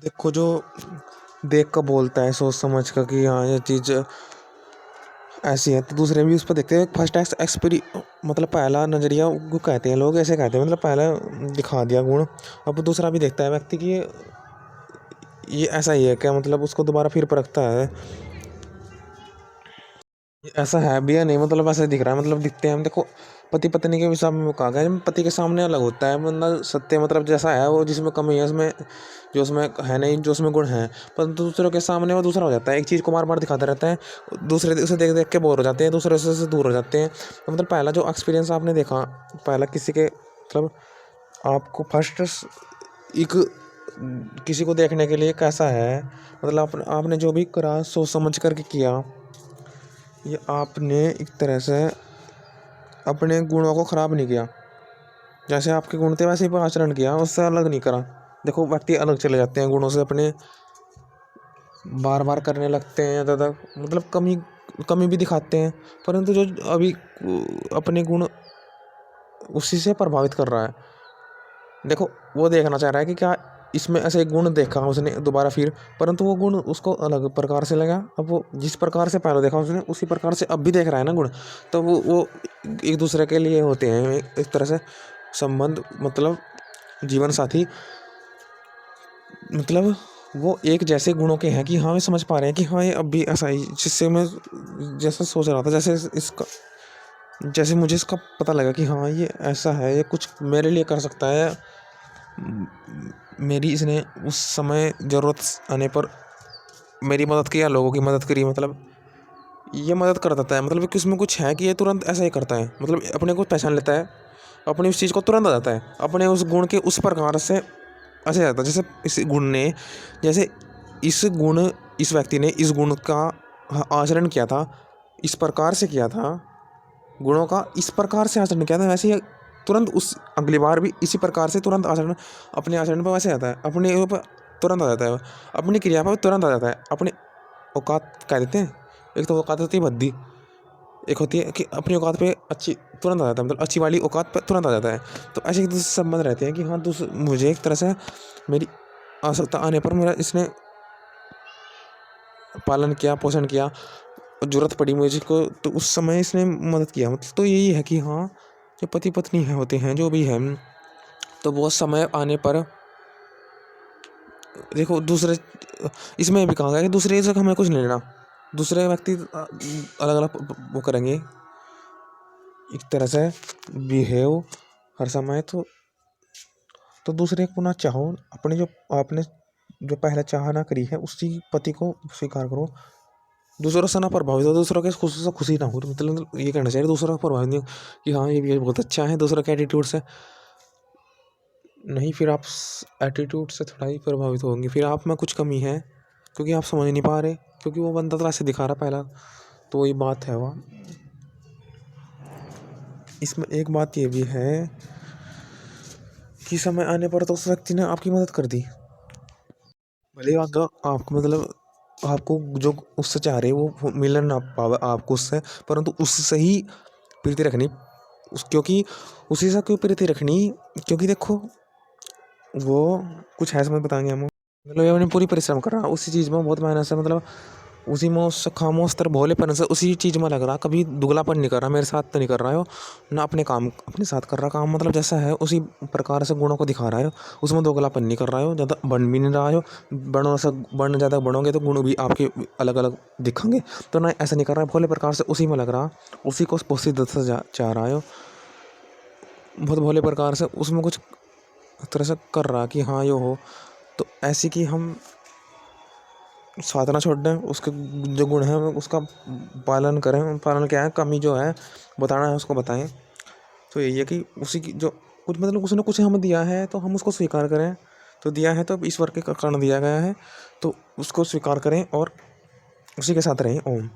देखो जो देख कर बोलता है सोच समझ कर कि हाँ ये चीज़ ऐसी है, तो दूसरे भी उस पर देखते हैं। फर्स्ट एक्सपीरी मतलब पहला नज़रिया वो कहते हैं लोग, ऐसे कहते हैं, मतलब पहला दिखा दिया गुण। अब दूसरा भी देखता है व्यक्ति कि ये ऐसा ही है क्या, मतलब उसको दोबारा फिर परखता है ये ऐसा है भी या नहीं, मतलब ऐसा दिख रहा है, मतलब दिखते हैं हम। देखो पति पत्नी के विषय में कहा गया है, पति के सामने अलग होता है बंदा सत्य, मतलब जैसा है वो, जिसमें कमी है उसमें, जो उसमें है नहीं, जो उसमें गुण है, परंतु दूसरों के सामने वो दूसरा हो जाता है। एक चीज़ को बार बार दिखाता रहता है, दूसरे उसे देख देख के बोर हो जाते हैं, दूसरे से दूर हो जाते हैं। तो मतलब पहला जो एक्सपीरियंस आपने देखा, पहला किसी के मतलब आपको फर्स्ट एक किसी को देखने के लिए कैसा है, मतलब आपने जो भी करा सोच समझ करके किया, ये आपने एक तरह से अपने गुणों को ख़राब नहीं किया। जैसे आपके गुण थे वैसे ही आचरण किया, उससे अलग नहीं करा। देखो व्यक्ति अलग चले जाते हैं गुणों से, अपने बार बार करने लगते हैं ज़्यादा, मतलब कमी कमी भी दिखाते हैं, परंतु जो अभी अपने गुण उसी से प्रभावित कर रहा है। देखो वो देखना चाह रहा है कि क्या इसमें ऐसे गुण देखा उसने दोबारा फिर, परंतु वो गुण उसको अलग प्रकार से लगा। अब वो जिस प्रकार से पहले देखा उसने उसी प्रकार से अब भी देख रहा है ना गुण, तो वो एक दूसरे के लिए होते हैं एक तरह से संबंध, मतलब जीवन साथी, मतलब वो एक जैसे गुणों के हैं कि हाँ वे समझ पा रहे हैं कि हाँ ये अब भी ऐसा ही, जिससे मैं जैसा सोच रहा था, जैसे इसका, जैसे मुझे इसका पता लगा कि हाँ ये ऐसा है, ये कुछ मेरे लिए कर सकता है, मेरी इसने उस समय ज़रूरत आने पर मेरी मदद की या लोगों की मदद करी, मतलब ये मदद कर देता है, मतलब कि उसमें कुछ है कि ये तुरंत ऐसा ही करता है, मतलब अपने को पहचान लेता है, अपनी उस चीज़ को तुरंत आ जाता है, अपने उस गुण के उस प्रकार से ऐसे जाता है, जैसे इस गुण ने, जैसे इस गुण इस व्यक्ति ने इस गुण का आचरण किया था, इस प्रकार से किया था, गुणों का इस प्रकार से आचरण किया था, वैसे ही तुरंत उस अगली बार भी इसी प्रकार से तुरंत आचरण अपने आचरण पर वैसे आता है, अपने ऊपर तुरंत आ जाता है, अपनी क्रिया पर तुरंत आ जाता है, अपनी औकात कह देते हैं। एक तो औकात होती है भद्दी, एक होती है कि अपनी औकात पे अच्छी तुरंत आ जाता है, मतलब अच्छी वाली औकात पे तुरंत आ जाता है। तो ऐसे एक दूसरे से संबंध रहते हैं कि हाँ मुझे एक तरह से मेरी आवश्यकता आने पर मेरा इसने पालन किया, पोषण किया, ज़रूरत पड़ी मुझे को तो उस समय इसने मदद किया, मतलब तो यही है कि हाँ जो पति पत्नी है होते हैं जो भी हैं, तो वो समय आने पर देखो दूसरे, इसमें भी कहा गया कि दूसरे से हमें कुछ नहीं लेना, दूसरे व्यक्ति अलग अलग वो करेंगे एक तरह से बिहेव हर समय, तो दूसरे को ना चाहो, अपने जो आपने जो पहले चाहना करी है उसी पति को स्वीकार करो, दूसरों से ना प्रभावित हो, दूसरों के खुशी से खुशी ना हो, तो मतलब ये कहना चाहिए दूसरों को प्रभावित नहीं हो कि हाँ ये भी बहुत अच्छा है, दूसरों के एटीट्यूड से नहीं, फिर आप एटीट्यूड से थोड़ा ही प्रभावित होंगे, फिर आप में कुछ कमी है क्योंकि आप समझ नहीं पा रहे, क्योंकि वो बंदा तो ऐसे दिखा रहा पहला, तो वही बात है वह। इसमें एक बात ये भी है कि समय आने पर तो उस व्यक्ति ने आपकी मदद कर दी, भले आपको मतलब आपको जो उससे चाह रहे वो मिल ना पावे आपको उससे, परंतु उससे ही प्रीति रखनी, क्योंकि उसी से क्यों प्रीति रखनी, क्योंकि देखो वो कुछ है समझ बताएंगे हम, मतलब ये अपनी पूरी परिश्रम कर रहा उसी चीज़ में बहुत मेहनत से, मतलब उसी में उस खामोश तरह भोलेपन से उसी चीज़ में लग रहा, कभी दुगलापन नहीं कर रहा, मेरे साथ तो नहीं कर रहा है ना, अपने काम अपने साथ कर रहा काम, मतलब जैसा है उसी प्रकार से गुणों को दिखा रहा है, उसमें दोगलापन नहीं कर रहा है, ज़्यादा बन भी नहीं रहा है, बड़ों से बन ज़्यादा बढ़ोगे तो गुण भी आपके अलग अलग दिखेंगे, तो ना ऐसा नहीं कर रहा है, भोले प्रकार से उसी में लग रहा, उसी को पोषित चाह रहा है, बहुत भोले प्रकार से उसमें कुछ तरह से कर रहा कि हाँ यो हो, तो ऐसी कि हम साधना छोड़ दें, उसके जो गुण हैं उसका पालन करें, पालन क्या है कमी जो है बताना है उसको बताएं, तो यही है कि उसी की जो कुछ मतलब उसने कुछ हमें दिया है तो हम उसको स्वीकार करें, तो दिया है तो ईश्वर के कारण दिया गया है, तो उसको स्वीकार करें और उसी के साथ रहें। ओम।